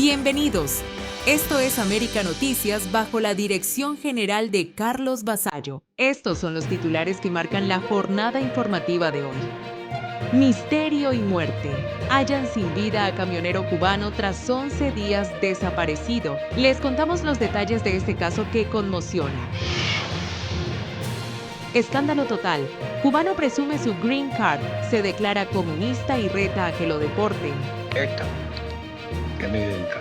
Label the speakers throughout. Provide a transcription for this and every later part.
Speaker 1: Bienvenidos. Esto es América Noticias bajo la dirección general de Carlos Vasallo. Estos son los titulares que marcan la jornada informativa de hoy. Misterio y muerte. Hallan sin vida a camionero cubano tras 11 días desaparecido. Les contamos los detalles de este caso que conmociona. Escándalo total. Cubano presume su green card, se declara comunista y reta a que lo deporten.
Speaker 2: Esta es mi green card.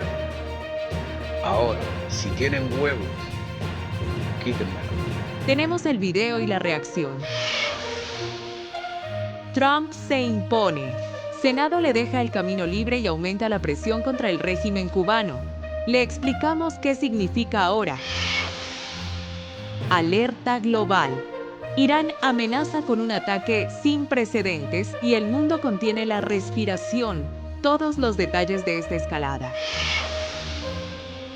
Speaker 2: Ahora, si tienen huevos, quítenmelo.
Speaker 1: Tenemos el video y la reacción. Trump se impone. Senado le deja el camino libre y aumenta la presión contra el régimen cubano. Le explicamos qué significa ahora. Alerta global. Irán amenaza con un ataque sin precedentes y el mundo contiene la respiración. Todos los detalles de esta escalada.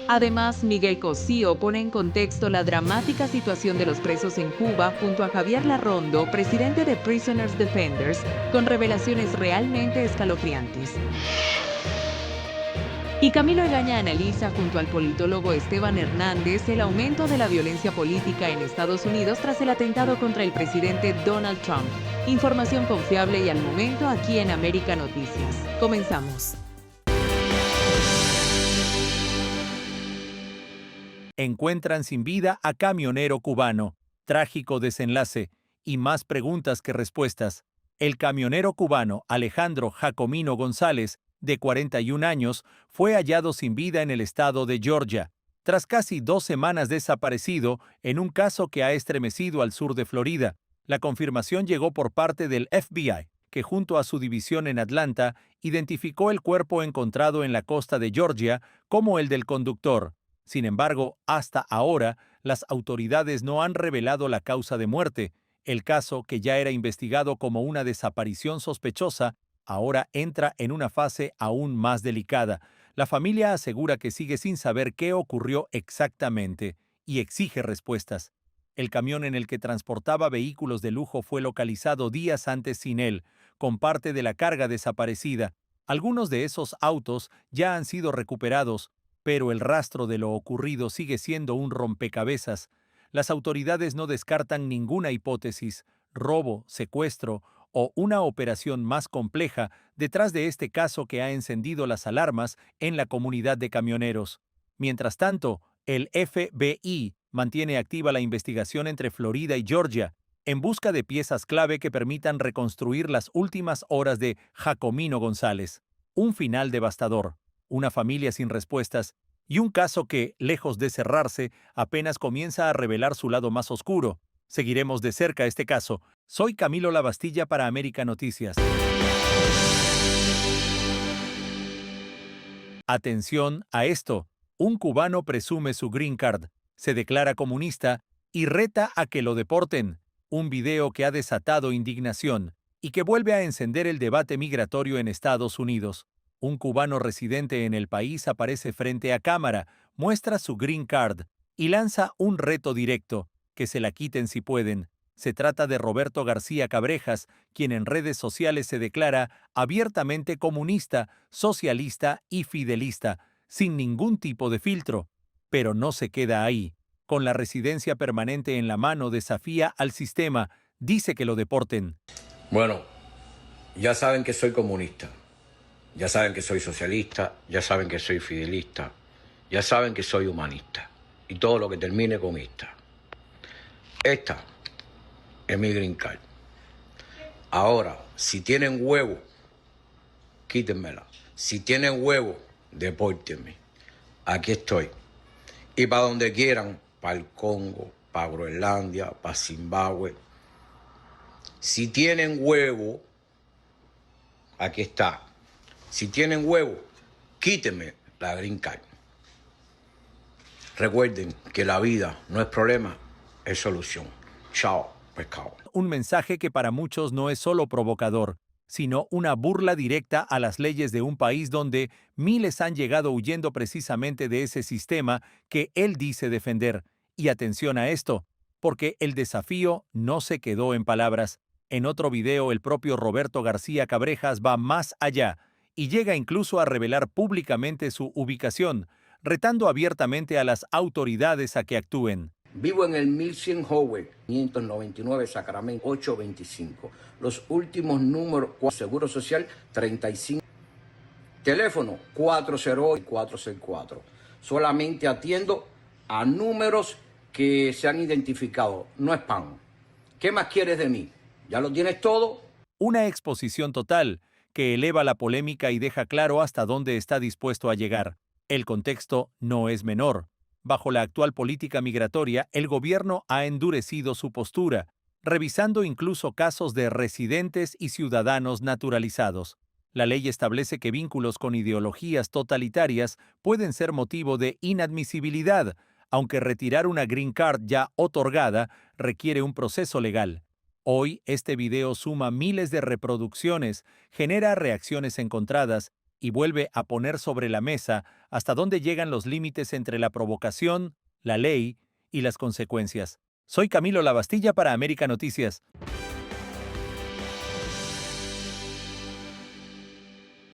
Speaker 1: Además, Miguel Cosío pone en contexto la dramática situación de los presos en Cuba junto a Javier Larrondo, presidente de Prisoners Defenders, con revelaciones realmente escalofriantes. Y Camilo Egaña analiza junto al politólogo Esteban Hernández el aumento de la violencia política en Estados Unidos tras el atentado contra el presidente Donald Trump. Información confiable y al momento aquí en América Noticias. Comenzamos.
Speaker 3: Encuentran sin vida a camionero cubano. Trágico desenlace y más preguntas que respuestas. El camionero cubano Alejandro Jacomino González, de 41 años, fue hallado sin vida en el estado de Georgia, tras casi 2 semanas desaparecido en un caso que ha estremecido al sur de Florida. La confirmación llegó por parte del FBI, que junto a su división en Atlanta, identificó el cuerpo encontrado en la costa de Georgia como el del conductor. Sin embargo, hasta ahora, las autoridades no han revelado la causa de muerte. El caso, que ya era investigado como una desaparición sospechosa, ahora entra en una fase aún más delicada. La familia asegura que sigue sin saber qué ocurrió exactamente y exige respuestas. El camión en el que transportaba vehículos de lujo fue localizado días antes sin él, con parte de la carga desaparecida. Algunos de esos autos ya han sido recuperados, pero el rastro de lo ocurrido sigue siendo un rompecabezas. Las autoridades no descartan ninguna hipótesis, robo, secuestro o una operación más compleja detrás de este caso que ha encendido las alarmas en la comunidad de camioneros. Mientras tanto, el FBI mantiene activa la investigación entre Florida y Georgia, en busca de piezas clave que permitan reconstruir las últimas horas de Jacomino González. Un final devastador, una familia sin respuestas y un caso que, lejos de cerrarse, apenas comienza a revelar su lado más oscuro. Seguiremos de cerca este caso. Soy Camilo Lavastilla para América Noticias. Atención a esto. Un cubano presume su green card, se declara comunista y reta a que lo deporten. Un video que ha desatado indignación y que vuelve a encender el debate migratorio en Estados Unidos. Un cubano residente en el país aparece frente a cámara, muestra su green card y lanza un reto directo: que se la quiten si pueden. Se trata de Roberto García Cabrejas, quien en redes sociales se declara abiertamente comunista, socialista y fidelista, sin ningún tipo de filtro. Pero no se queda ahí. Con la residencia permanente en la mano, desafía al sistema, dice que lo deporten.
Speaker 2: Bueno, ya saben que soy comunista, ya saben que soy socialista, ya saben que soy fidelista, ya saben que soy humanista y todo lo que termine con ista. Esta es mi green card. Ahora, si tienen huevo, quítenmela. Si tienen huevo, depórtenme. Aquí estoy. Y para donde quieran, para el Congo, para Groenlandia, para Zimbabue. Si tienen huevo, aquí está. Si tienen huevo, quítenme la green card. Recuerden que la vida no es problema, es solución. Chao, pescado.
Speaker 3: Un mensaje que para muchos no es solo provocador, sino una burla directa a las leyes de un país donde miles han llegado huyendo precisamente de ese sistema que él dice defender. Y atención a esto, porque el desafío no se quedó en palabras. En otro video, el propio Roberto García Cabrejas va más allá y llega incluso a revelar públicamente su ubicación, retando abiertamente a las autoridades a que actúen.
Speaker 2: Vivo en el 1100 Howard, 599 Sacramento, 825. Los últimos números, Seguro Social 35. Teléfono 408-464. Solamente atiendo a números que se han identificado, no spam. ¿Qué más quieres de mí? ¿Ya lo tienes todo?
Speaker 3: Una exposición total que eleva la polémica y deja claro hasta dónde está dispuesto a llegar. El contexto no es menor. Bajo la actual política migratoria, el gobierno ha endurecido su postura, revisando incluso casos de residentes y ciudadanos naturalizados. La ley establece que vínculos con ideologías totalitarias pueden ser motivo de inadmisibilidad, aunque retirar una green card ya otorgada requiere un proceso legal. Hoy, este video suma miles de reproducciones, genera reacciones encontradas y vuelve a poner sobre la mesa hasta dónde llegan los límites entre la provocación, la ley y las consecuencias. Soy Camilo Lavastilla para América Noticias.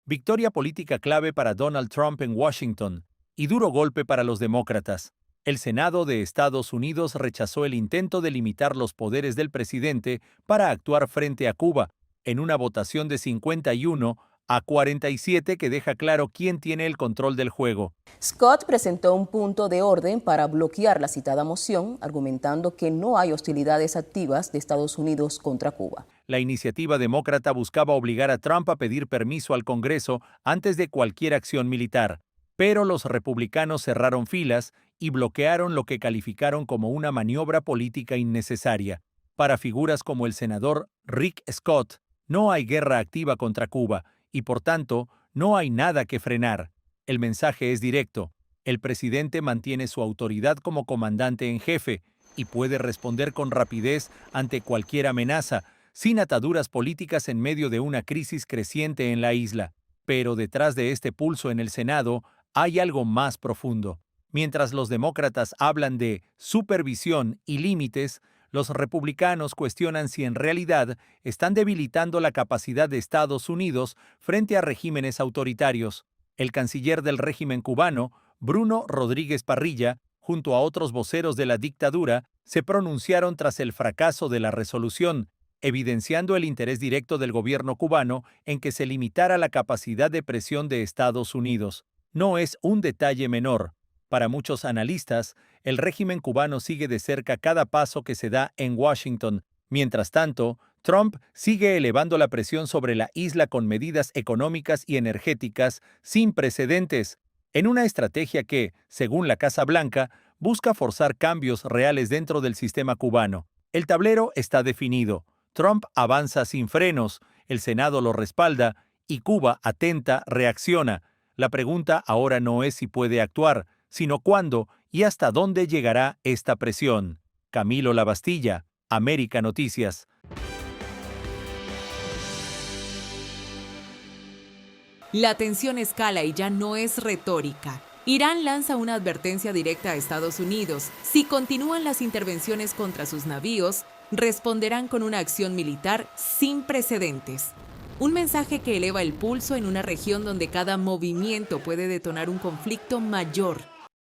Speaker 3: Victoria política clave para Donald Trump en Washington y duro golpe para los demócratas. El Senado de Estados Unidos rechazó el intento de limitar los poderes del presidente para actuar frente a Cuba, en una votación de 51-47 que deja claro quién tiene el control del juego.
Speaker 4: Scott presentó un punto de orden para bloquear la citada moción, argumentando que no hay hostilidades activas de Estados Unidos contra Cuba.
Speaker 3: La iniciativa demócrata buscaba obligar a Trump a pedir permiso al Congreso antes de cualquier acción militar, pero los republicanos cerraron filas y bloquearon lo que calificaron como una maniobra política innecesaria. Para figuras como el senador Rick Scott, no hay guerra activa contra Cuba y, por tanto, no hay nada que frenar. El mensaje es directo. El presidente mantiene su autoridad como comandante en jefe y puede responder con rapidez ante cualquier amenaza, sin ataduras políticas en medio de una crisis creciente en la isla. Pero detrás de este pulso en el Senado hay algo más profundo. Mientras los demócratas hablan de supervisión y límites, los republicanos cuestionan si en realidad están debilitando la capacidad de Estados Unidos frente a regímenes autoritarios. El canciller del régimen cubano, Bruno Rodríguez Parrilla, junto a otros voceros de la dictadura, se pronunciaron tras el fracaso de la resolución, evidenciando el interés directo del gobierno cubano en que se limitara la capacidad de presión de Estados Unidos. No es un detalle menor. Para muchos analistas, el régimen cubano sigue de cerca cada paso que se da en Washington. Mientras tanto, Trump sigue elevando la presión sobre la isla con medidas económicas y energéticas sin precedentes, en una estrategia que, según la Casa Blanca, busca forzar cambios reales dentro del sistema cubano. El tablero está definido. Trump avanza sin frenos, el Senado lo respalda y Cuba, atenta, reacciona. La pregunta ahora no es si puede actuar, sino cuándo y hasta dónde llegará esta presión. Camilo Lavastilla, América Noticias.
Speaker 1: La tensión escala y ya no es retórica. Irán lanza una advertencia directa a Estados Unidos. Si continúan las intervenciones contra sus navíos, responderán con una acción militar sin precedentes. Un mensaje que eleva el pulso en una región donde cada movimiento puede detonar un conflicto mayor.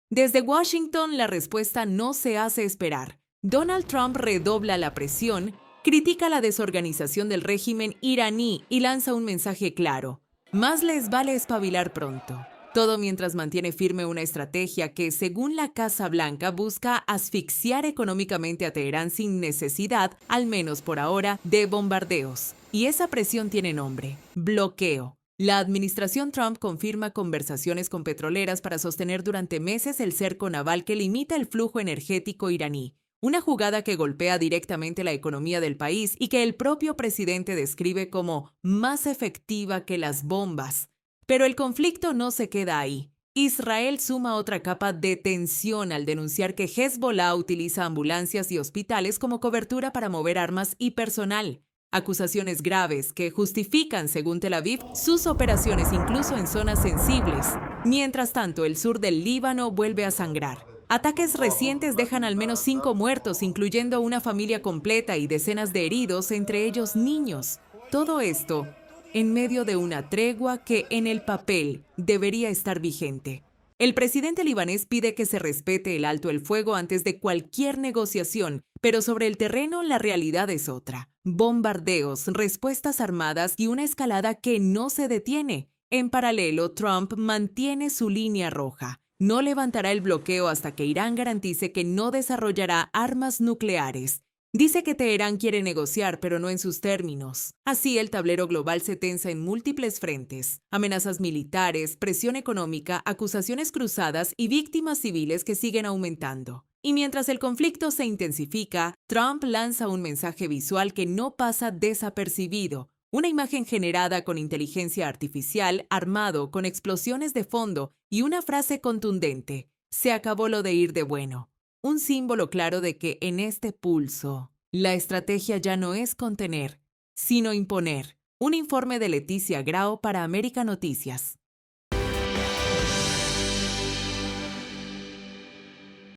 Speaker 1: Desde Washington, la respuesta no se hace esperar. Donald Trump redobla la presión, critica la desorganización del régimen iraní y lanza un mensaje claro. Más les vale espabilar pronto. Todo mientras mantiene firme una estrategia que, según la Casa Blanca, busca asfixiar económicamente a Teherán sin necesidad, al menos por ahora, de bombardeos. Y esa presión tiene nombre: bloqueo. La administración Trump confirma conversaciones con petroleras para sostener durante meses el cerco naval que limita el flujo energético iraní. Una jugada que golpea directamente la economía del país y que el propio presidente describe como más efectiva que las bombas. Pero el conflicto no se queda ahí. Israel suma otra capa de tensión al denunciar que Hezbollah utiliza ambulancias y hospitales como cobertura para mover armas y personal. Acusaciones graves que justifican, según Tel Aviv, sus operaciones incluso en zonas sensibles. Mientras tanto, el sur del Líbano vuelve a sangrar. Ataques recientes dejan al menos 5 muertos, incluyendo una familia completa y decenas de heridos, entre ellos niños. Todo esto en medio de una tregua que en el papel debería estar vigente. El presidente libanés pide que se respete el alto el fuego antes de cualquier negociación, pero sobre el terreno la realidad es otra. Bombardeos, respuestas armadas y una escalada que no se detiene. En paralelo, Trump mantiene su línea roja. No levantará el bloqueo hasta que Irán garantice que no desarrollará armas nucleares. Dice que Teherán quiere negociar, pero no en sus términos. Así, el tablero global se tensa en múltiples frentes. Amenazas militares, presión económica, acusaciones cruzadas y víctimas civiles que siguen aumentando. Y mientras el conflicto se intensifica, Trump lanza un mensaje visual que no pasa desapercibido. Una imagen generada con inteligencia artificial, armado con explosiones de fondo y una frase contundente: "Se acabó lo de ir de bueno". Un símbolo claro de que en este pulso, la estrategia ya no es contener, sino imponer. Un informe de Leticia Grau para América Noticias.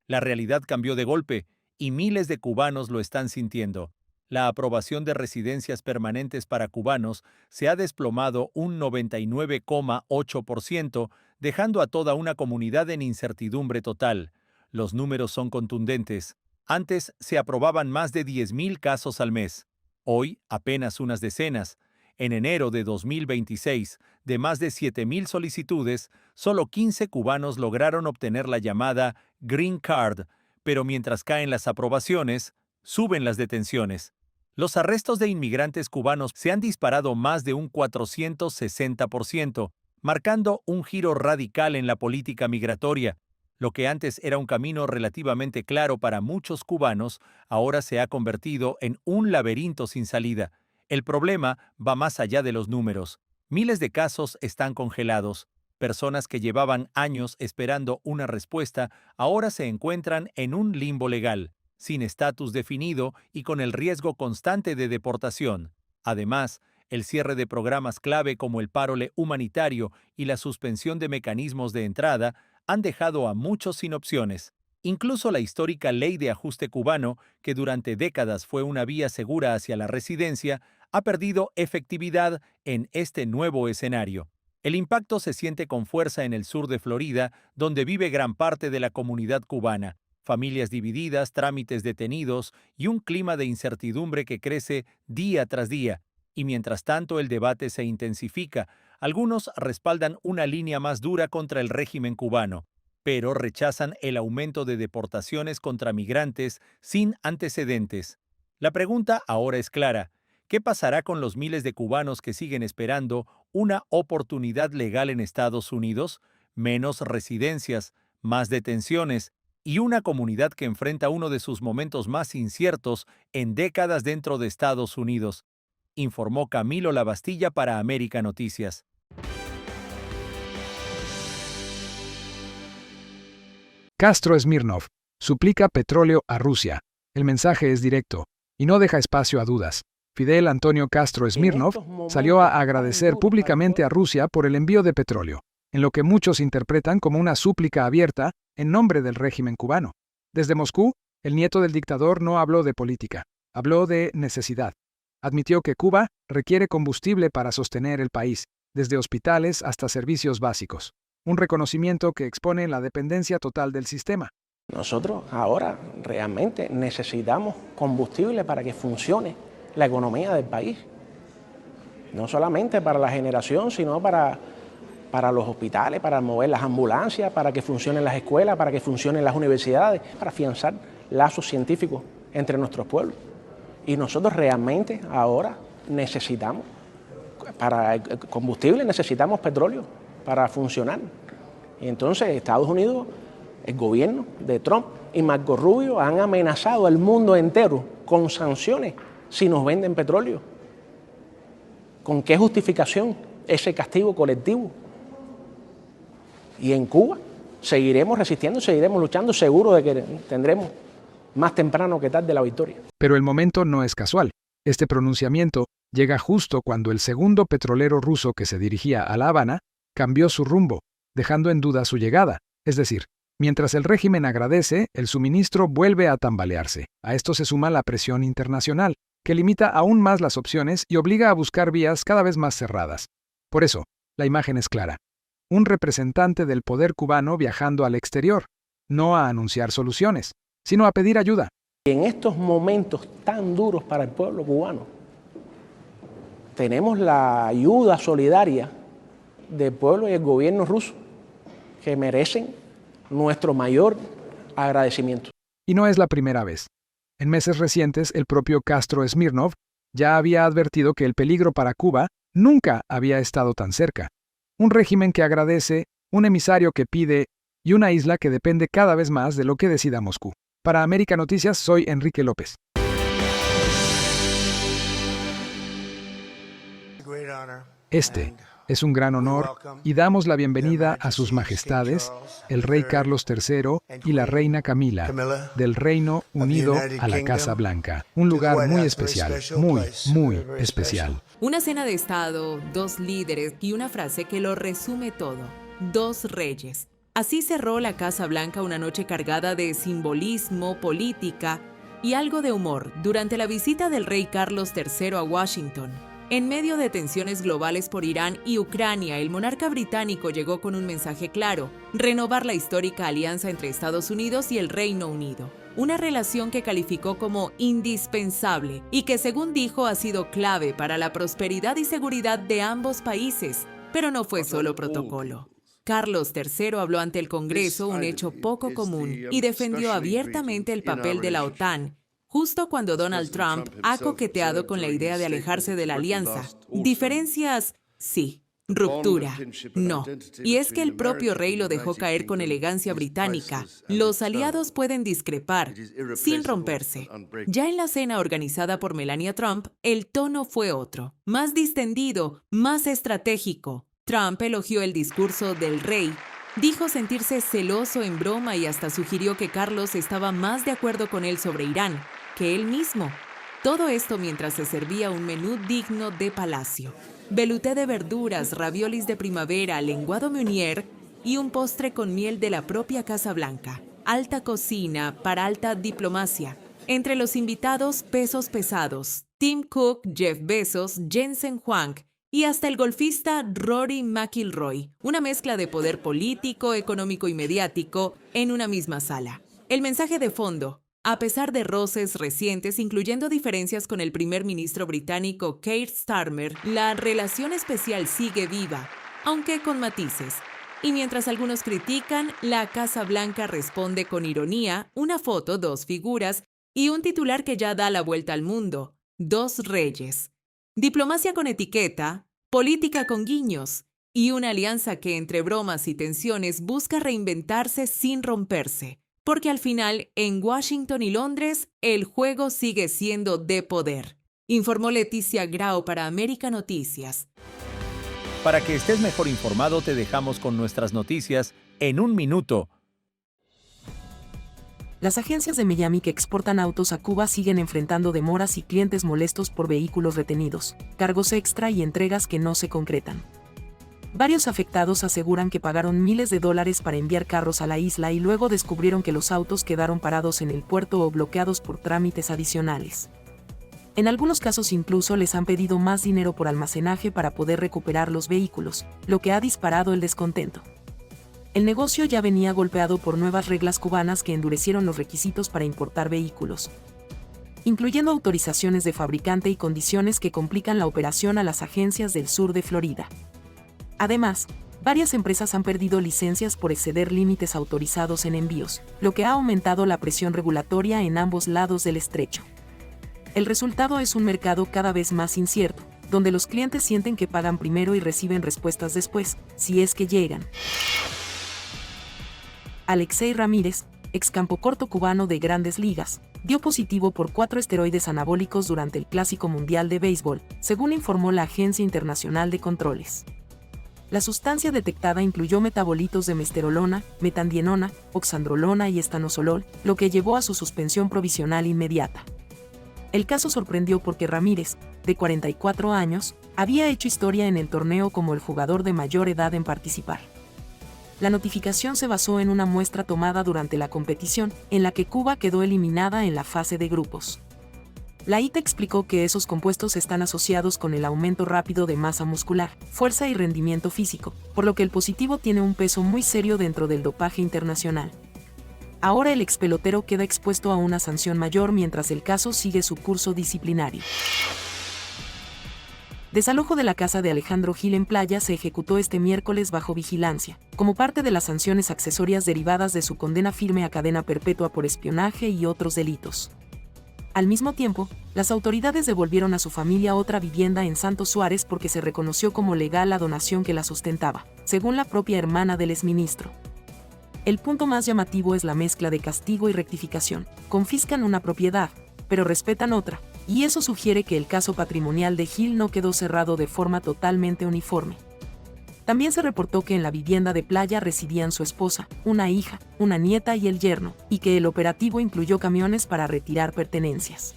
Speaker 3: La realidad cambió de golpe y miles de cubanos lo están sintiendo. La aprobación de residencias permanentes para cubanos se ha desplomado un 99,8%, dejando a toda una comunidad en incertidumbre total. Los números son contundentes. Antes se aprobaban más de 10,000 casos al mes. Hoy, apenas unas decenas. En enero de 2026, de más de 7,000 solicitudes, solo 15 cubanos lograron obtener la llamada Green Card, pero mientras caen las aprobaciones, suben las detenciones. Los arrestos de inmigrantes cubanos se han disparado más de un 460%, marcando un giro radical en la política migratoria. Lo que antes era un camino relativamente claro para muchos cubanos, ahora se ha convertido en un laberinto sin salida. El problema va más allá de los números. Miles de casos están congelados. Personas que llevaban años esperando una respuesta ahora se encuentran en un limbo legal, sin estatus definido y con el riesgo constante de deportación. Además, el cierre de programas clave como el paro humanitario y la suspensión de mecanismos de entrada han dejado a muchos sin opciones. Incluso la histórica ley de ajuste cubano, que durante décadas fue una vía segura hacia la residencia, ha perdido efectividad en este nuevo escenario. El impacto se siente con fuerza en el sur de Florida, donde vive gran parte de la comunidad cubana. Familias divididas, trámites detenidos y un clima de incertidumbre que crece día tras día. Y mientras tanto el debate se intensifica, algunos respaldan una línea más dura contra el régimen cubano, pero rechazan el aumento de deportaciones contra migrantes sin antecedentes. La pregunta ahora es clara: ¿qué pasará con los miles de cubanos que siguen esperando una oportunidad legal en Estados Unidos? Menos residencias, más detenciones y una comunidad que enfrenta uno de sus momentos más inciertos en décadas dentro de Estados Unidos, informó Camilo Lavastilla para América Noticias.
Speaker 5: Castro Smirnov suplica petróleo a Rusia. El mensaje es directo y no deja espacio a dudas. Fidel Antonio Castro Smirnov salió a agradecer públicamente a Rusia por el envío de petróleo, en lo que muchos interpretan como una súplica abierta en nombre del régimen cubano. Desde Moscú, el nieto del dictador no habló de política, habló de necesidad. Admitió que Cuba requiere combustible para sostener el país, desde hospitales hasta servicios básicos. Un reconocimiento que expone la dependencia total del sistema.
Speaker 6: Nosotros ahora realmente necesitamos combustible para que funcione la economía del país. No solamente para la generación, sino para los hospitales, para mover las ambulancias, para que funcionen las escuelas, para que funcionen las universidades, para afianzar lazos científicos entre nuestros pueblos. Y nosotros realmente ahora necesitamos, para el combustible necesitamos petróleo para funcionar. Y entonces Estados Unidos, el gobierno de Trump y Marco Rubio han amenazado al mundo entero con sanciones si nos venden petróleo. ¿Con qué justificación ese castigo colectivo? Y en Cuba seguiremos resistiendo, seguiremos luchando, seguro de que tendremos más temprano que tarde la victoria.
Speaker 5: Pero el momento no es casual. Este pronunciamiento llega justo cuando el segundo petrolero ruso que se dirigía a La Habana cambió su rumbo, dejando en duda su llegada. Es decir, mientras el régimen agradece, el suministro vuelve a tambalearse. A esto se suma la presión internacional, que limita aún más las opciones y obliga a buscar vías cada vez más cerradas. Por eso, la imagen es clara. Un representante del poder cubano viajando al exterior, no a anunciar soluciones, sino a pedir ayuda.
Speaker 6: Y en estos momentos tan duros para el pueblo cubano, tenemos la ayuda solidaria del pueblo y el gobierno ruso, que merecen nuestro mayor agradecimiento.
Speaker 5: Y no es la primera vez. En meses recientes, el propio Castro Smirnov ya había advertido que el peligro para Cuba nunca había estado tan cerca. Un régimen que agradece, un emisario que pide y una isla que depende cada vez más de lo que decida Moscú. Para América Noticias, soy Enrique López. Este es un gran honor y damos la bienvenida a sus majestades, el rey Carlos III y la reina Camila, del Reino Unido a la Casa Blanca. Un lugar muy especial, muy especial.
Speaker 1: Una cena de Estado, 2 líderes y una frase que lo resume todo. 2 reyes. Así cerró la Casa Blanca una noche cargada de simbolismo, política y algo de humor durante la visita del rey Carlos III a Washington. En medio de tensiones globales por Irán y Ucrania, el monarca británico llegó con un mensaje claro: renovar la histórica alianza entre Estados Unidos y el Reino Unido. Una relación que calificó como indispensable y que, según dijo, ha sido clave para la prosperidad y seguridad de ambos países. Pero no fue solo protocolo. Carlos III habló ante el Congreso, un hecho poco común, y defendió abiertamente el papel de la OTAN, justo cuando Donald Trump ha coqueteado con la idea de alejarse de la alianza. Diferencias, sí. Ruptura, no. Y es que el propio rey lo dejó caer con elegancia británica. Los aliados pueden discrepar, sin romperse. Ya en la cena organizada por Melania Trump, el tono fue otro, más distendido, más estratégico. Trump elogió el discurso del rey. Dijo sentirse celoso en broma y hasta sugirió que Carlos estaba más de acuerdo con él sobre Irán que él mismo. Todo esto mientras se servía un menú digno de palacio. Velouté de verduras, raviolis de primavera, lenguado meunier y un postre con miel de la propia Casa Blanca. Alta cocina para alta diplomacia. Entre los invitados, pesos pesados: Tim Cook, Jeff Bezos, Jensen Huang y hasta el golfista Rory McIlroy. Una mezcla de poder político, económico y mediático en una misma sala. El mensaje de fondo: a pesar de roces recientes, incluyendo diferencias con el primer ministro británico Keir Starmer, la relación especial sigue viva, aunque con matices. Y mientras algunos critican, la Casa Blanca responde con ironía, una foto, 2 figuras y un titular que ya da la vuelta al mundo: 2 reyes. Diplomacia con etiqueta, política con guiños y una alianza que entre bromas y tensiones busca reinventarse sin romperse. Porque al final, en Washington y Londres, el juego sigue siendo de poder. Informó Leticia Grau para América Noticias.
Speaker 3: Para que estés mejor informado, te dejamos con nuestras noticias en un minuto.
Speaker 7: Las agencias de Miami que exportan autos a Cuba siguen enfrentando demoras y clientes molestos por vehículos retenidos, cargos extra y entregas que no se concretan. Varios afectados aseguran que pagaron miles de dólares para enviar carros a la isla y luego descubrieron que los autos quedaron parados en el puerto o bloqueados por trámites adicionales. En algunos casos incluso les han pedido más dinero por almacenaje para poder recuperar los vehículos, lo que ha disparado el descontento. El negocio ya venía golpeado por nuevas reglas cubanas que endurecieron los requisitos para importar vehículos, incluyendo autorizaciones de fabricante y condiciones que complican la operación a las agencias del sur de Florida. Además, varias empresas han perdido licencias por exceder límites autorizados en envíos, lo que ha aumentado la presión regulatoria en ambos lados del estrecho. El resultado es un mercado cada vez más incierto, donde los clientes sienten que pagan primero y reciben respuestas después, si es que llegan. Alexei Ramírez, ex campocorto cubano de Grandes Ligas, dio positivo por 4 esteroides anabólicos durante el Clásico Mundial de Béisbol, según informó la Agencia Internacional de Controles. La sustancia detectada incluyó metabolitos de mesterolona, metandienona, oxandrolona y estanosolol, lo que llevó a su suspensión provisional inmediata. El caso sorprendió porque Ramírez, de 44 años, había hecho historia en el torneo como el jugador de mayor edad en participar. La notificación se basó en una muestra tomada durante la competición, en la que Cuba quedó eliminada en la fase de grupos. La IT explicó que esos compuestos están asociados con el aumento rápido de masa muscular, fuerza y rendimiento físico, por lo que el positivo tiene un peso muy serio dentro del dopaje internacional. Ahora el expelotero queda expuesto a una sanción mayor mientras el caso sigue su curso disciplinario. Desalojo de la casa de Alejandro Gil en Playa se ejecutó este miércoles bajo vigilancia, como parte de las sanciones accesorias derivadas de su condena firme a cadena perpetua por espionaje y otros delitos. Al mismo tiempo, las autoridades devolvieron a su familia otra vivienda en Santo Suárez porque se reconoció como legal la donación que la sustentaba, según la propia hermana del exministro. El punto más llamativo es la mezcla de castigo y rectificación. Confiscan una propiedad, pero respetan otra, y eso sugiere que el caso patrimonial de Gil no quedó cerrado de forma totalmente uniforme. También se reportó que en la vivienda de Playa residían su esposa, una hija, una nieta y el yerno, y que el operativo incluyó camiones para retirar pertenencias.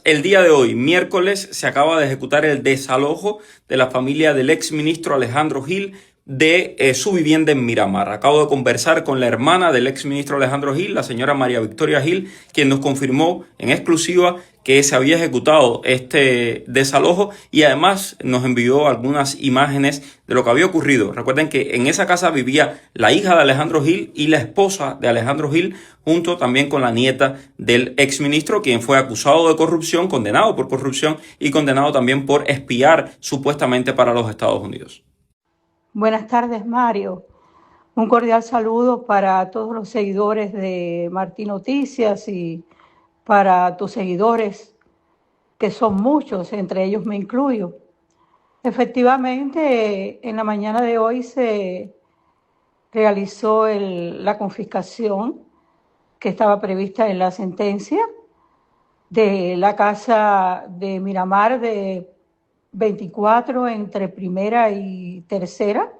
Speaker 8: El día de hoy, miércoles, se acaba de ejecutar el desalojo de la familia del exministro Alejandro Gil de su vivienda en Miramar. Acabo de conversar con la hermana del exministro Alejandro Gil, la señora María Victoria Gil, quien nos confirmó en exclusiva que se había ejecutado este desalojo y además nos envió algunas imágenes de lo que había ocurrido. Recuerden que en esa casa vivía la hija de Alejandro Gil y la esposa de Alejandro Gil, junto también con la nieta del exministro, quien fue acusado de corrupción, condenado por corrupción y condenado también por espiar supuestamente para los Estados Unidos.
Speaker 9: Buenas tardes, Mario. Un cordial saludo para todos los seguidores de Martín Noticias y para tus seguidores, que son muchos, entre ellos me incluyo. Efectivamente, en la mañana de hoy se realizó la confiscación que estaba prevista en la sentencia de la casa de Miramar de 24 entre primera y tercera,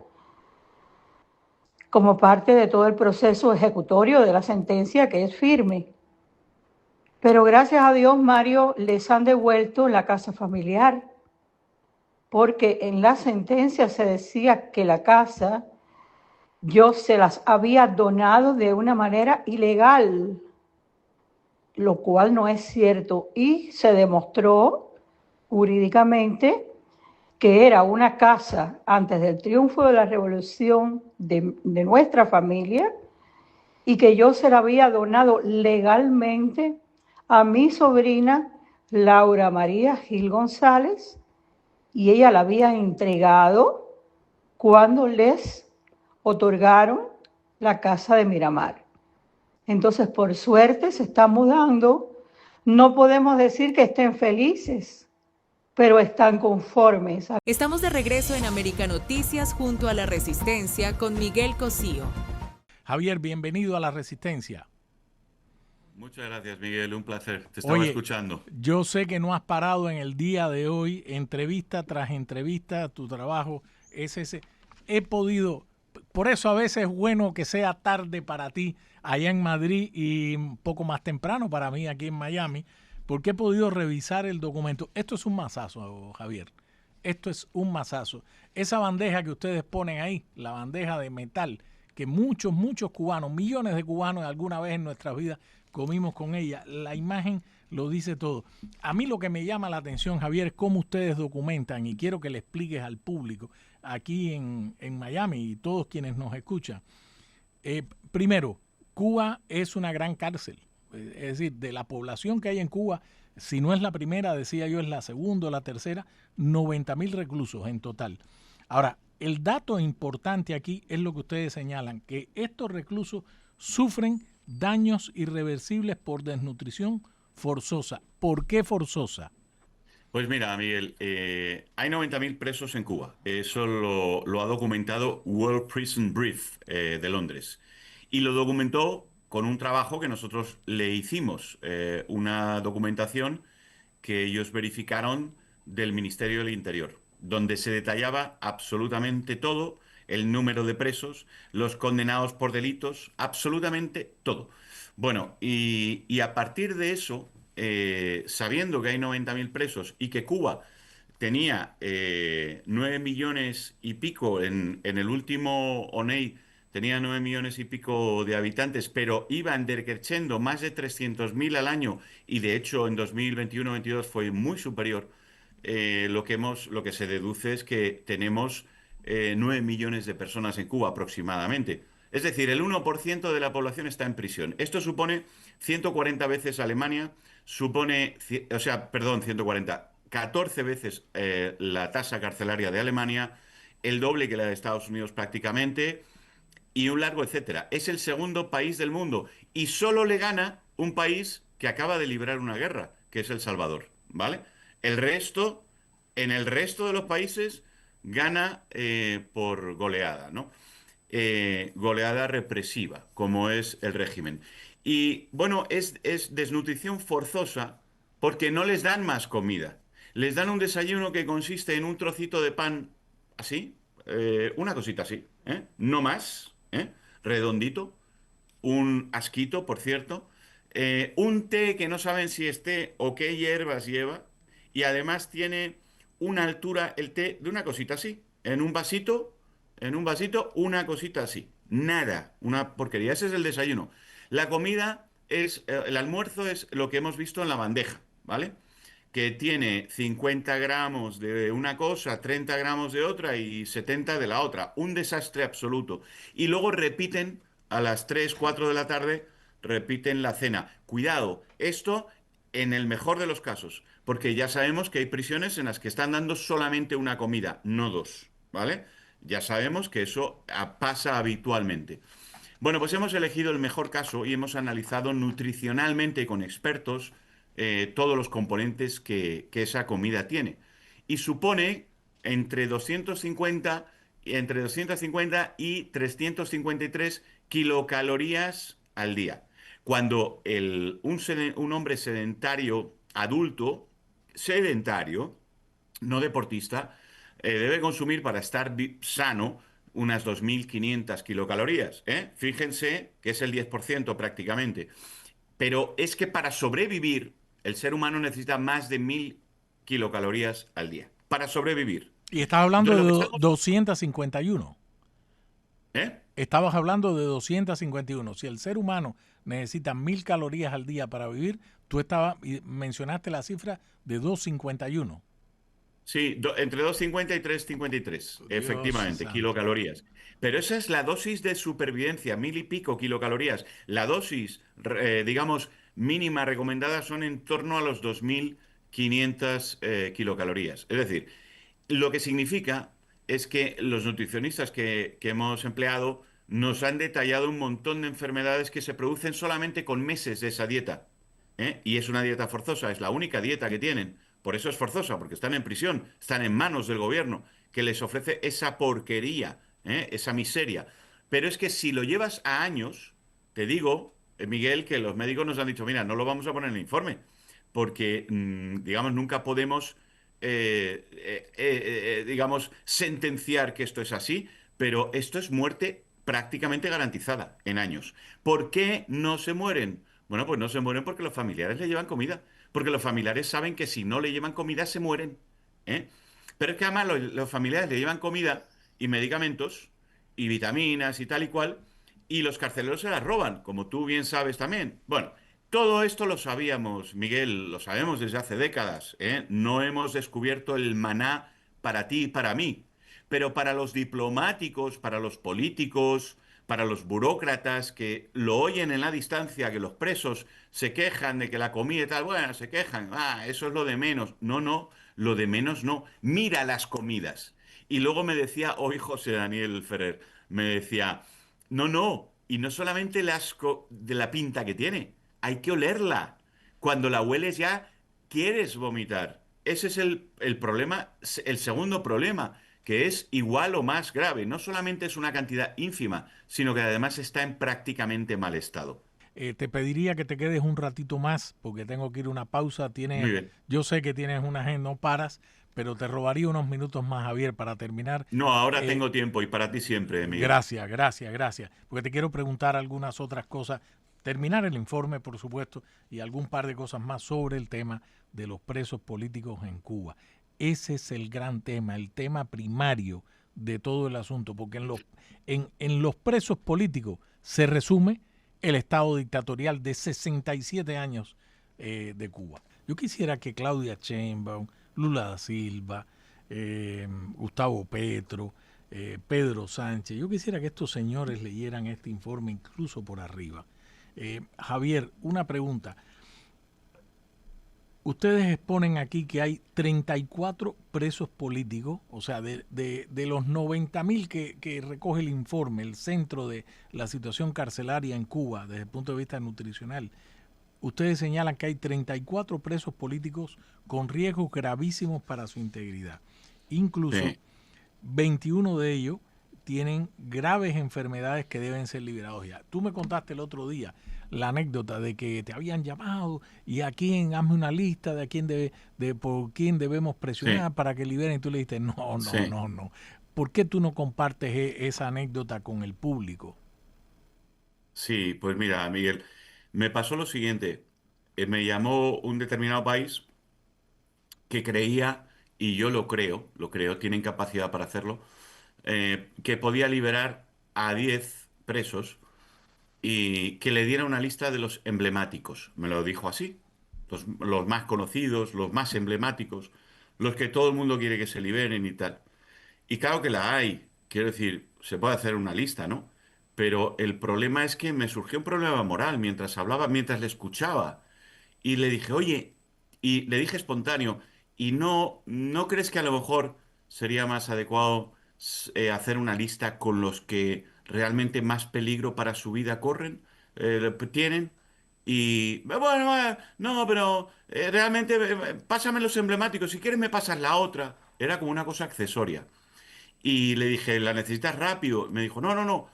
Speaker 9: como parte de todo el proceso ejecutorio de la sentencia, que es firme. Pero gracias a Dios, Mario, les han devuelto la casa familiar, porque en la sentencia se decía que la casa yo se las había donado de una manera ilegal, lo cual no es cierto, y se demostró jurídicamente que era una casa antes del triunfo de la revolución de nuestra familia y que yo se la había donado legalmente a mi sobrina Laura María Gil González, y ella la había entregado cuando les otorgaron la casa de Miramar. Entonces, por suerte, se está mudando. No podemos decir que estén felices, pero están conformes.
Speaker 1: Estamos de regreso en América Noticias junto a La Resistencia con Miguel Cosío.
Speaker 3: Javier, bienvenido a La Resistencia.
Speaker 10: Muchas gracias, Miguel, un placer. Te estaba escuchando.
Speaker 3: Yo sé que no has parado en el día de hoy, entrevista tras entrevista, tu trabajo es ese. He podido, por eso a veces es bueno que sea tarde para ti allá en Madrid y un poco más temprano para mí aquí en Miami, porque he podido revisar el documento. Esto es un masazo, Javier. Esto es un masazo. Esa bandeja que ustedes ponen ahí, la bandeja de metal, que muchos cubanos, millones de cubanos alguna vez en nuestras vidas comimos con ella. La imagen lo dice todo. A mí lo que me llama la atención, Javier, es cómo ustedes documentan, y quiero que le expliques al público aquí en Miami y todos quienes nos escuchan. Primero, Cuba es una gran cárcel. Es decir, de la población que hay en Cuba, si no es la primera, decía yo, es la segunda o la tercera, 90,000 reclusos en total. Ahora, el dato importante aquí es lo que ustedes señalan, que estos reclusos sufren daños irreversibles por desnutrición forzosa. ¿Por qué forzosa?
Speaker 10: Pues mira, Miguel, hay 90,000 presos en Cuba. Eso lo ha documentado World Prison Brief de Londres. Y lo documentó con un trabajo que nosotros le hicimos, una documentación que ellos verificaron del Ministerio del Interior, donde se detallaba absolutamente todo, el número de presos, los condenados por delitos, absolutamente todo. Bueno, y a partir de eso, sabiendo que hay 90,000 presos y que Cuba tenía 9 millones y pico en el último ONEI tenía 9 millones y pico de habitantes, pero iban decreciendo más de 300.000 al año y de hecho en 2021-22 fue muy superior. Lo que se deduce es que tenemos 9 millones de personas en Cuba aproximadamente. Es decir, el 1% de la población está en prisión. Esto supone 140 veces Alemania, supone, o sea, perdón, 140, 14 veces la tasa carcelaria de Alemania, el doble que la de Estados Unidos prácticamente, y un largo etcétera. Es el segundo país del mundo y solo le gana un país que acaba de librar una guerra, que es El Salvador, ¿vale? El resto, en el resto de los países, gana por goleada, ¿no? Goleada represiva, como es el régimen. Y bueno, es desnutrición forzosa porque no les dan más comida. Les dan un desayuno que consiste en un trocito de pan así, una cosita así, no más, redondito, un asquito, por cierto, un té que no saben si es té o qué hierbas lleva, y además tiene una altura el té de una cosita así, en un vasito, una cosita así, nada, una porquería, ese es el desayuno. La comida es, el almuerzo es lo que hemos visto en la bandeja, ¿vale? Que tiene 50 gramos de una cosa, 30 gramos de otra y 70 de la otra. Un desastre absoluto. Y luego repiten a las 3, 4 de la tarde, repiten la cena. Cuidado, esto en el mejor de los casos, porque ya sabemos que hay prisiones en las que están dando solamente una comida, no dos, ¿vale? Ya sabemos que eso pasa habitualmente. Bueno, pues hemos elegido el mejor caso y hemos analizado nutricionalmente con expertos todos los componentes que esa comida tiene. Y supone entre 250 y 353 kilocalorías al día. Cuando un hombre sedentario, adulto, sedentario, no deportista, debe consumir para estar sano unas 2.500 kilocalorías. Fíjense que es el 10% prácticamente. Pero es que para sobrevivir, el ser humano necesita más de 1.000 kilocalorías al día. Para sobrevivir.
Speaker 11: Y estás hablando
Speaker 10: Entonces,
Speaker 11: de
Speaker 10: lo que estamos-
Speaker 11: 251.
Speaker 10: ¿Eh?
Speaker 11: Estabas hablando de 251. Si el ser humano necesita 1.000 calorías al día para vivir, mencionaste la cifra de 251.
Speaker 10: Sí, entre 250 y 353, efectivamente,
Speaker 11: santo.
Speaker 10: kilocalorías. Pero esa es la dosis de supervivencia, 1.000 y pico kilocalorías. La dosis, digamos, mínima recomendada son en torno a los 2.500 kilocalorías. Es decir, lo que significa es que los nutricionistas que hemos empleado nos han detallado un montón de enfermedades que se producen solamente con meses de esa dieta. Y es una dieta forzosa, es la única dieta que tienen. Por eso es forzosa, porque están en prisión, están en manos del gobierno, que les ofrece esa porquería, esa miseria. Pero es que si lo llevas a años, te digo, Miguel, que los médicos nos han dicho, mira, no lo vamos a poner en el informe, porque, digamos, nunca podemos, digamos, sentenciar que esto es así, pero esto es muerte prácticamente garantizada en años. ¿Por qué no se mueren? Bueno, pues no se mueren porque los familiares le llevan comida. Porque los familiares saben que si no le llevan comida se mueren. ¿eh? Pero es que además los familiares le llevan comida y medicamentos y vitaminas y tal y cual, y los carceleros se las roban, como tú bien sabes también. Bueno, todo esto lo sabíamos, Miguel, lo sabemos desde hace décadas. No hemos descubierto el maná para ti y para mí. Pero para los diplomáticos, para los políticos, para los burócratas que lo oyen en la distancia, que los presos se quejan de que la comida y tal, bueno, se quejan, eso es lo de menos. No, no, lo de menos no. Mira las comidas. Y luego me decía, hoy José Daniel Ferrer, me decía, no, no, y no solamente el asco de la pinta que tiene, hay que olerla. Cuando la hueles ya, quieres vomitar. Ese es el problema, el segundo problema, que es igual o más grave. No solamente es una cantidad ínfima, sino que además está en prácticamente mal estado.
Speaker 11: Te pediría que te quedes un ratito más, porque tengo que ir a una pausa.
Speaker 10: Muy bien.
Speaker 11: Yo sé que tienes una agenda, no paras, pero te robaría unos minutos más, Javier, para terminar.
Speaker 10: No, ahora tengo tiempo y para ti siempre, Miguel.
Speaker 11: Gracias. Porque te quiero preguntar algunas otras cosas. Terminar el informe, por supuesto, y algún par de cosas más sobre el tema de los presos políticos en Cuba. Ese es el gran tema, el tema primario de todo el asunto, porque en los presos políticos se resume el estado dictatorial de 67 años de Cuba. Yo quisiera que Claudia Sheinbaum, Lula da Silva, Gustavo Petro, Pedro Sánchez, yo quisiera que estos señores leyeran este informe incluso por arriba. Javier, una pregunta. Ustedes exponen aquí que hay 34 presos políticos, o sea, de los 90.000 que recoge el informe, el centro de la situación carcelaria en Cuba desde el punto de vista nutricional. Ustedes señalan que hay 34 presos políticos con riesgos gravísimos para su integridad. Incluso 21 de ellos tienen graves enfermedades que deben ser liberados ya. Tú me contaste el otro día la anécdota de que te habían llamado y a quién, hazme una lista de a quién por quién debemos presionar para que liberen, y tú le dijiste no. ¿Por qué tú no compartes esa anécdota con el público?
Speaker 10: Sí, pues mira, Miguel, me pasó lo siguiente. Me llamó un determinado país que creía, y yo lo creo, tienen capacidad para hacerlo, que podía liberar a 10 presos y que le diera una lista de los emblemáticos. Me lo dijo así. Los más conocidos, los más emblemáticos, los que todo el mundo quiere que se liberen y tal. Y claro que la hay. Quiero decir, se puede hacer una lista, ¿no? Pero el problema es que me surgió un problema moral mientras hablaba, mientras le escuchaba. Y le dije, oye, y le dije espontáneo, ¿y no crees que a lo mejor sería más adecuado hacer una lista con los que realmente más peligro para su vida tienen? Y bueno, no, pero realmente pásame los emblemáticos, si quieres me pasas la otra. Era como una cosa accesoria. Y le dije, ¿la necesitas rápido? Me dijo, no,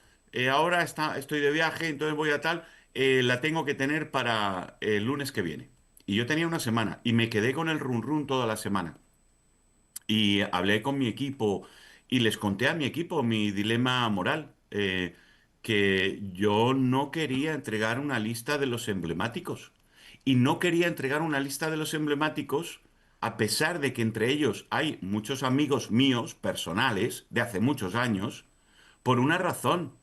Speaker 10: ahora estoy de viaje, entonces voy a tal, la tengo que tener para el lunes que viene. Y yo tenía una semana y me quedé con el run run toda la semana. Y hablé con mi equipo y les conté a mi equipo mi dilema moral, que yo no quería entregar una lista de los emblemáticos. Y no quería entregar una lista de los emblemáticos a pesar de que entre ellos hay muchos amigos míos personales de hace muchos años, por una razón,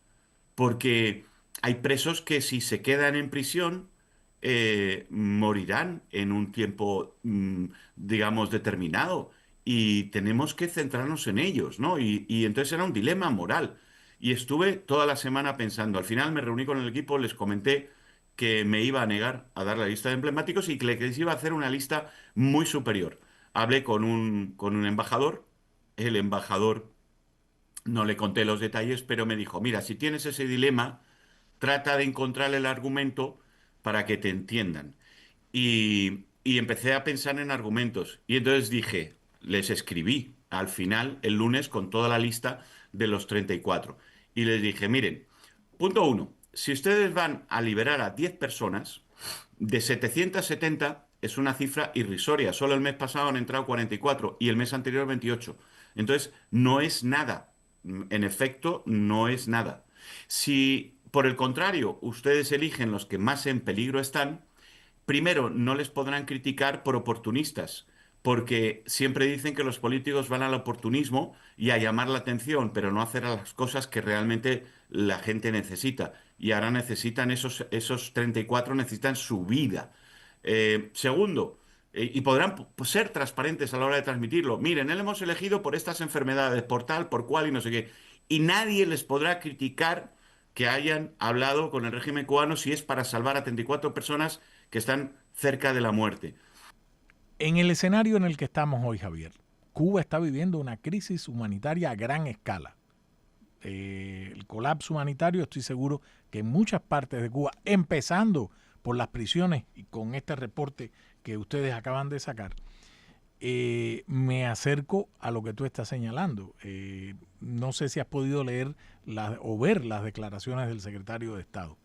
Speaker 10: porque hay presos que si se quedan en prisión morirán en un tiempo, digamos, determinado y tenemos que centrarnos en ellos, ¿no? Y entonces era un dilema moral. Y estuve toda la semana pensando. Al final me reuní con el equipo, les comenté que me iba a negar a dar la lista de emblemáticos y que les iba a hacer una lista muy superior. Hablé con un embajador, el embajador no le conté los detalles, pero me dijo, mira, si tienes ese dilema, trata de encontrar el argumento para que te entiendan. Y empecé a pensar en argumentos. Y entonces dije, les escribí al final, el lunes, con toda la lista de los 34. Y les dije, miren, punto uno, si ustedes van a liberar a 10 personas, de 770 es una cifra irrisoria. Solo el mes pasado han entrado 44 y el mes anterior 28. Entonces, no es nada. En efecto, no es nada. Si, por el contrario, ustedes eligen los que más en peligro están, primero, no les podrán criticar por oportunistas, porque siempre dicen que los políticos van al oportunismo y a llamar la atención, pero no a hacer las cosas que realmente la gente necesita. Y ahora necesitan esos 34, necesitan su vida. Segundo, y podrán ser transparentes a la hora de transmitirlo. Miren, él hemos elegido por estas enfermedades, por tal, por cual y no sé qué. Y nadie les podrá criticar que hayan hablado con el régimen cubano si es para salvar a 34 personas que están cerca de la muerte.
Speaker 11: En el escenario en el que estamos hoy, Javier, Cuba está viviendo una crisis humanitaria a gran escala. El colapso humanitario, estoy seguro que en muchas partes de Cuba, empezando por las prisiones y con este reporte que ustedes acaban de sacar, me acerco a lo que tú estás señalando. No sé si has podido leer o ver las declaraciones del secretario de Estado.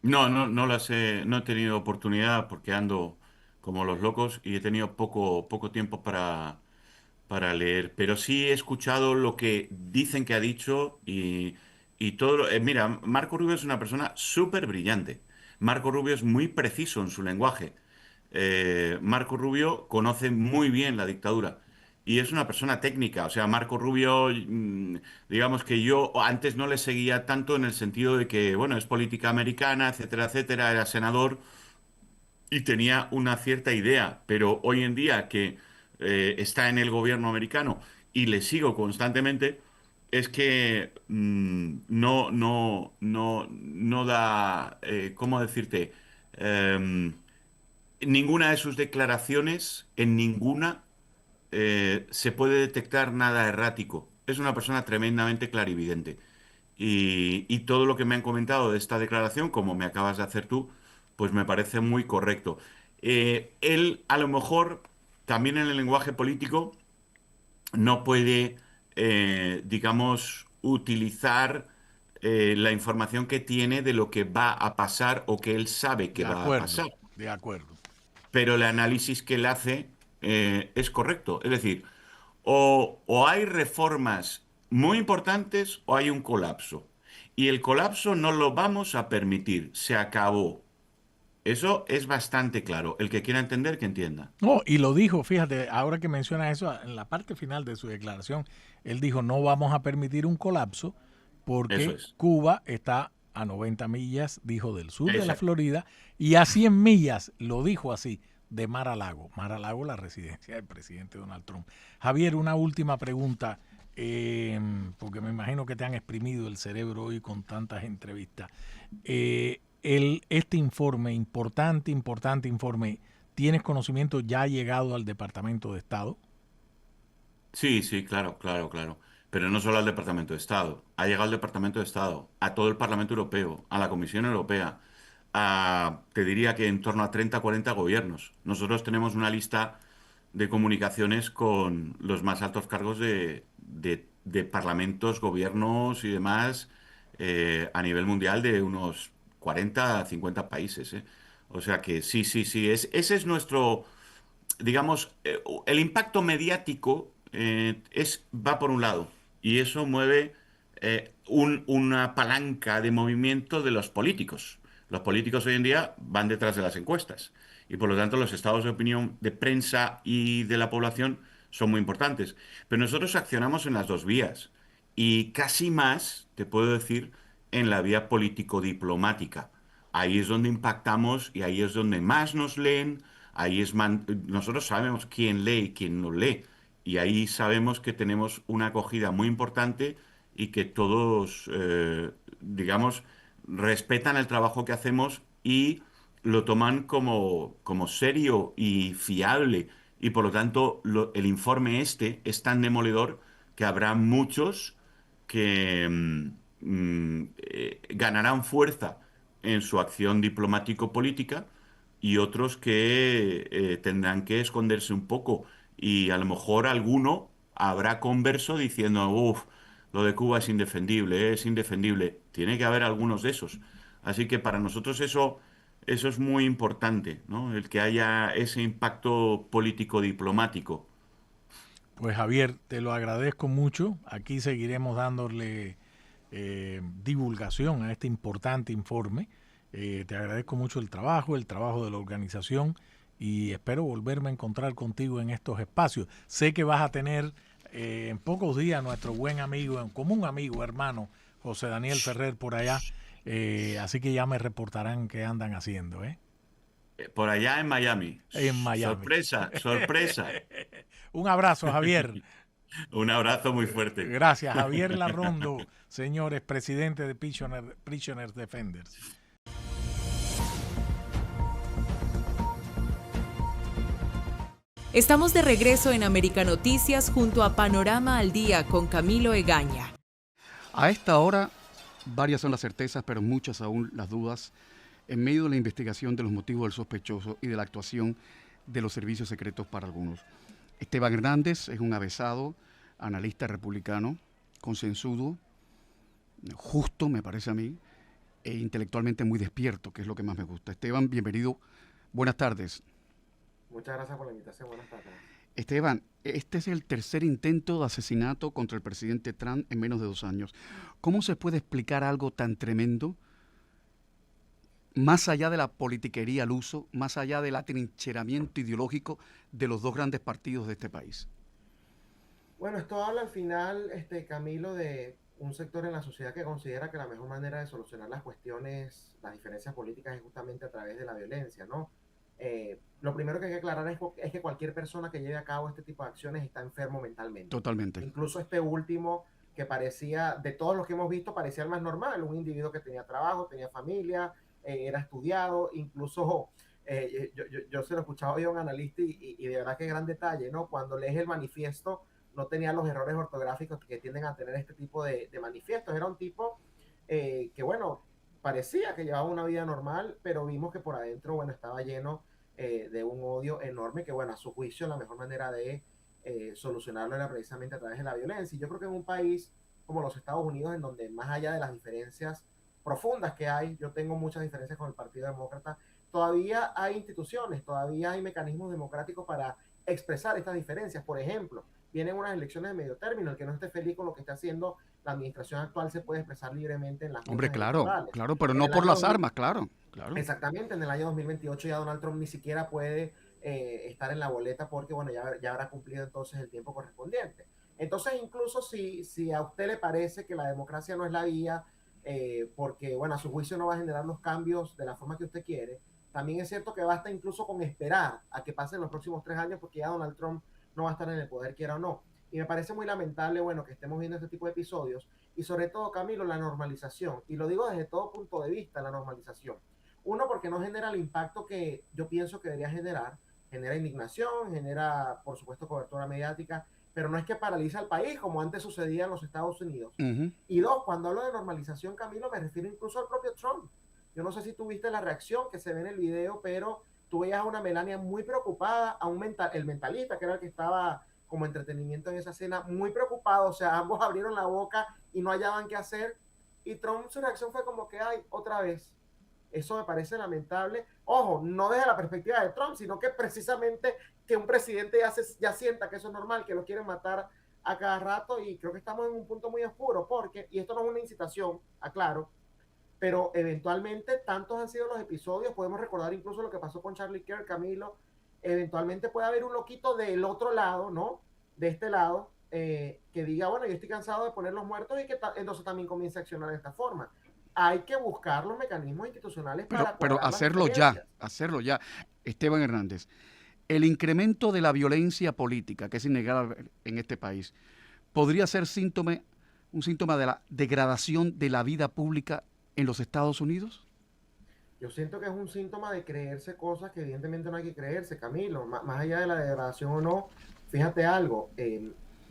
Speaker 10: No he tenido oportunidad porque ando como los locos y he tenido poco tiempo para leer, pero sí he escuchado lo que dicen que ha dicho y todo. Mira, Marco Rubio es una persona súper brillante. Marco Rubio es muy preciso en su lenguaje. Marco Rubio conoce muy bien la dictadura y es una persona técnica. O sea, Marco Rubio, digamos que yo antes no le seguía tanto en el sentido de que, bueno, es política americana, etcétera, etcétera, era senador y tenía una cierta idea, pero hoy en día que está en el gobierno americano y le sigo constantemente, es que no da, ¿cómo decirte? Em, Ninguna de sus declaraciones, en ninguna, se puede detectar nada errático. Es una persona tremendamente clarividente. Y todo lo que me han comentado de esta declaración, como me acabas de hacer tú, pues me parece muy correcto. Él, a lo mejor, también en el lenguaje político, no puede, digamos, utilizar la información que tiene de lo que va a pasar o que él sabe que
Speaker 11: De
Speaker 10: va a
Speaker 11: acuerdo,
Speaker 10: pasar,
Speaker 11: de acuerdo.
Speaker 10: pero el análisis que él hace es correcto. Es decir, o hay reformas muy importantes o hay un colapso. Y el colapso no lo vamos a permitir, se acabó. Eso es bastante claro. El que quiera entender, que entienda.
Speaker 11: No, y lo dijo, fíjate, ahora que menciona eso, en la parte final de su declaración, él dijo, no vamos a permitir un colapso
Speaker 10: Eso
Speaker 11: porque
Speaker 10: es.
Speaker 11: Cuba está a 90 millas, dijo, del sur de la
Speaker 10: Exacto.
Speaker 11: Florida, y a 100 millas, lo dijo así, de Mar a Lago. Mar a Lago, la residencia del presidente Donald Trump. Javier, una última pregunta, porque me imagino que te han exprimido el cerebro hoy con tantas entrevistas. Este informe, importante informe, ¿tienes conocimiento? ¿Ya ha llegado al Departamento de Estado?
Speaker 10: Sí, sí, claro, claro, claro. Pero no solo al Departamento de Estado. Ha llegado al Departamento de Estado, a todo el Parlamento Europeo, a la Comisión Europea, te diría que en torno a 30, 40 gobiernos. Nosotros tenemos una lista de comunicaciones con los más altos cargos de parlamentos, gobiernos y demás a nivel mundial de unos 40 a 50 países, ¿eh? O sea que sí, sí, sí, ese es nuestro, digamos, el impacto mediático va por un lado y eso mueve una palanca de movimiento de los políticos. Los políticos hoy en día van detrás de las encuestas y por lo tanto los estados de opinión de prensa y de la población son muy importantes. Pero nosotros accionamos en las dos vías y casi más, te puedo decir, en la vía político-diplomática. Ahí es donde impactamos y ahí es donde más nos leen. Nosotros sabemos quién lee y quién no lee. Y ahí sabemos que tenemos una acogida muy importante y que todos, digamos, respetan el trabajo que hacemos y lo toman como serio y fiable. Y por lo tanto, el informe este es tan demoledor que habrá muchos que ganarán fuerza en su acción diplomático-política y otros que tendrán que esconderse un poco. Y a lo mejor alguno habrá converso diciendo, uff, lo de Cuba es indefendible. Tiene que haber algunos de esos. Así que para nosotros eso es muy importante, ¿no? El que haya ese impacto político-diplomático.
Speaker 11: Pues Javier, te lo agradezco mucho. Aquí seguiremos dándole divulgación a este importante informe. Te agradezco mucho el trabajo de la organización y espero volverme a encontrar contigo en estos espacios. Sé que vas a tener en pocos días nuestro buen amigo, en común amigo, hermano, José Daniel Ferrer por allá, así que ya me reportarán qué andan haciendo, ¿eh?
Speaker 10: Por allá en Miami.
Speaker 11: En Miami.
Speaker 10: Sorpresa, sorpresa.
Speaker 11: Un abrazo, Javier.
Speaker 10: Un abrazo muy fuerte.
Speaker 11: Gracias, Javier Larrondo, señores, presidente de Prisoners Defenders.
Speaker 1: Estamos de regreso en América Noticias junto a Panorama al Día con Camilo Egaña.
Speaker 12: A esta hora, varias son las certezas, pero muchas aún las dudas, en medio de la investigación de los motivos del sospechoso y de la actuación de los servicios secretos para algunos. Esteban Hernández es un avesado, analista republicano, consensudo, justo, me parece a mí, e intelectualmente muy despierto, que es lo que más me gusta. Esteban, bienvenido. Buenas tardes.
Speaker 13: Muchas gracias por la invitación. Buenas tardes.
Speaker 12: Esteban, este es el tercer intento de asesinato contra el presidente Trump en menos de 2 años. ¿Cómo se puede explicar algo tan tremendo, más allá de la politiquería al uso, más allá del atrincheramiento ideológico de los dos grandes partidos de este país?
Speaker 13: Bueno, esto habla al final, Camilo, de un sector en la sociedad que considera que la mejor manera de solucionar las cuestiones, las diferencias políticas es justamente a través de la violencia, ¿no? Lo primero que hay que aclarar es que cualquier persona que lleve a cabo este tipo de acciones está enfermo mentalmente.
Speaker 12: Totalmente.
Speaker 13: Incluso este último, que parecía, de todos los que hemos visto, parecía el más normal, un individuo que tenía trabajo, tenía familia, era estudiado, incluso yo se lo escuchaba hoy a un analista y de verdad que gran detalle, ¿no? Cuando lees el manifiesto, no tenía los errores ortográficos que tienden a tener este tipo de manifiestos. Era un tipo que, bueno, parecía que llevaba una vida normal, pero vimos que por adentro, bueno, estaba lleno de un odio enorme que, bueno, a su juicio la mejor manera de solucionarlo era precisamente a través de la violencia. Y yo creo que en un país como los Estados Unidos, en donde más allá de las diferencias profundas que hay, yo tengo muchas diferencias con el Partido Demócrata, todavía hay instituciones, todavía hay mecanismos democráticos para expresar estas diferencias. Por ejemplo, vienen unas elecciones de medio término, el que no esté feliz con lo que está haciendo la administración actual se puede expresar libremente en las
Speaker 12: Hombre,
Speaker 13: claro,
Speaker 12: claro, pero no por las armas, claro.
Speaker 13: Exactamente, en el año 2028 ya Donald Trump ni siquiera puede estar en la boleta porque, bueno, ya habrá cumplido entonces el tiempo correspondiente. Entonces, incluso si a usted le parece que la democracia no es la vía, porque, bueno, a su juicio no va a generar los cambios de la forma que usted quiere, también es cierto que basta incluso con esperar a que pasen los próximos 3 años porque ya Donald Trump no va a estar en el poder, quiera o no. Y me parece muy lamentable, bueno, que estemos viendo este tipo de episodios y sobre todo, Camilo, la normalización. Y lo digo desde todo punto de vista, la normalización. Uno, porque no genera el impacto que yo pienso que debería generar. Genera indignación, genera, por supuesto, cobertura mediática, pero no es que paraliza al país como antes sucedía en los Estados Unidos. Y dos, cuando hablo de normalización, Camilo, me refiero incluso al propio Trump. Yo no sé si tú viste la reacción que se ve en el video, pero tú veías a una Melania muy preocupada, a el mentalista, que era el que estaba como entretenimiento en esa escena, muy preocupado, o sea, ambos abrieron la boca y no hallaban qué hacer, y Trump, su reacción fue como que, ay, otra vez. Eso me parece lamentable. Ojo, no desde la perspectiva de Trump, sino que precisamente que un presidente ya sienta que eso es normal, que lo quieren matar a cada rato, y creo que estamos en un punto muy oscuro, porque, y esto no es una incitación, aclaro, pero eventualmente tantos han sido los episodios, podemos recordar incluso lo que pasó con Charlie Kirk, Camilo, eventualmente puede haber un loquito del otro lado, ¿no? De este lado, que diga, bueno, yo estoy cansado de poner los muertos y que entonces también comience a accionar de esta forma. Hay que buscar los mecanismos institucionales
Speaker 12: pero hacerlo ya. Esteban Hernández, el incremento de la violencia política, que es innegable en este país, podría ser un síntoma de la degradación de la vida pública en los Estados Unidos.
Speaker 13: Yo siento que es un síntoma de creerse cosas que evidentemente no hay que creerse, Camilo. Más allá de la degradación o no, fíjate algo,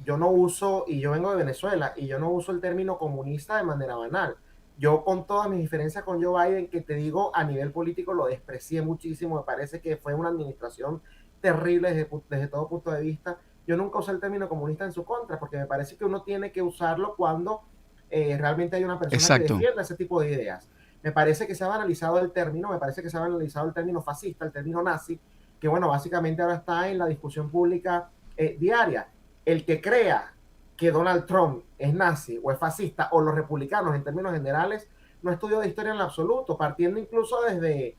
Speaker 13: yo no uso, y yo vengo de Venezuela, y yo no uso el término comunista de manera banal. Yo, con todas mis diferencias con Joe Biden, que te digo, a nivel político lo desprecié muchísimo, me parece que fue una administración terrible desde todo punto de vista. Yo nunca usé el término comunista en su contra, porque me parece que uno tiene que usarlo cuando realmente hay una persona que defienda ese tipo de ideas. Me parece que se ha banalizado el término, me parece que se ha banalizado el término fascista, el término nazi, que bueno, básicamente ahora está en la discusión pública diaria. El que crea que Donald Trump es nazi o es fascista, o los republicanos en términos generales, no estudió de historia en lo absoluto, partiendo incluso desde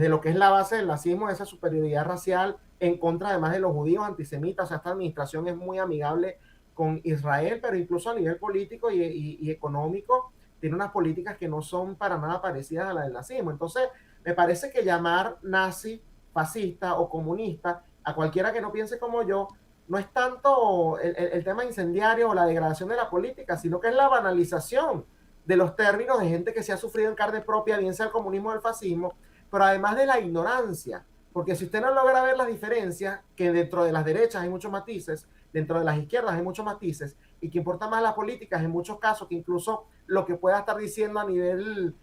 Speaker 13: lo que es la base del nazismo, esa superioridad racial en contra además de los judíos antisemitas. O sea, esta administración es muy amigable con Israel, pero incluso a nivel político y económico tiene unas políticas que no son para nada parecidas a la del nazismo. Entonces, me parece que llamar nazi, fascista o comunista a cualquiera que no piense como yo, no es tanto el tema incendiario o la degradación de la política, sino que es la banalización de los términos de gente que se ha sufrido en carne propia, bien sea el comunismo o el fascismo, pero además de la ignorancia, porque si usted no logra ver las diferencias, que dentro de las derechas hay muchos matices, dentro de las izquierdas hay muchos matices, y que importa más las políticas en muchos casos que incluso lo que pueda estar diciendo a nivel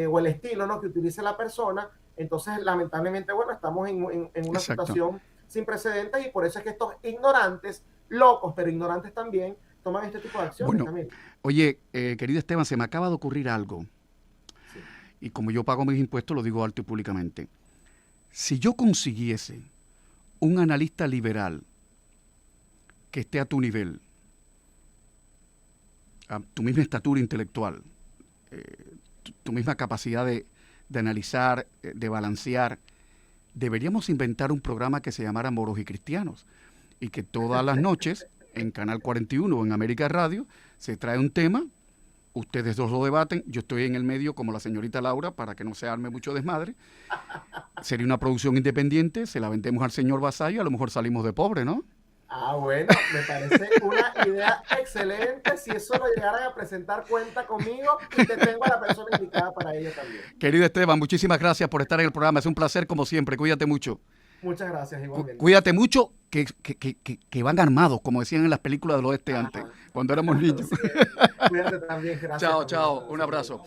Speaker 13: o el estilo, ¿no?, que utilice la persona, entonces lamentablemente, bueno, estamos en una situación sin precedentes, y por eso es que estos ignorantes, locos pero ignorantes también, toman este tipo de acciones.
Speaker 12: Bueno,
Speaker 13: también.
Speaker 12: Oye, querido Esteban, se me acaba de ocurrir algo, y como yo pago mis impuestos, lo digo alto y públicamente. Si yo consiguiese un analista liberal que esté a tu nivel, a tu misma estatura intelectual, tu misma capacidad de analizar, de balancear, deberíamos inventar un programa que se llamara Moros y Cristianos, y que todas las noches en Canal 41 o en América Radio, se trae un tema, ustedes dos lo debaten, yo estoy en el medio como la señorita Laura para que no se arme mucho desmadre. Sería una producción independiente, se la vendemos al señor Vasallo, a lo mejor salimos de pobre, ¿no?
Speaker 13: Bueno, me parece una idea excelente. Si eso lo llegaran a presentar, cuenta conmigo y te tengo a la persona indicada para ello también.
Speaker 12: Querido Esteban, muchísimas gracias por estar en el programa. Es un placer como siempre. Cuídate mucho.
Speaker 13: Muchas gracias, igualmente.
Speaker 12: Cuídate mucho, que van armados, como decían en las películas del oeste antes, cuando éramos niños.
Speaker 13: Cuídate también, gracias.
Speaker 12: Chao, un abrazo.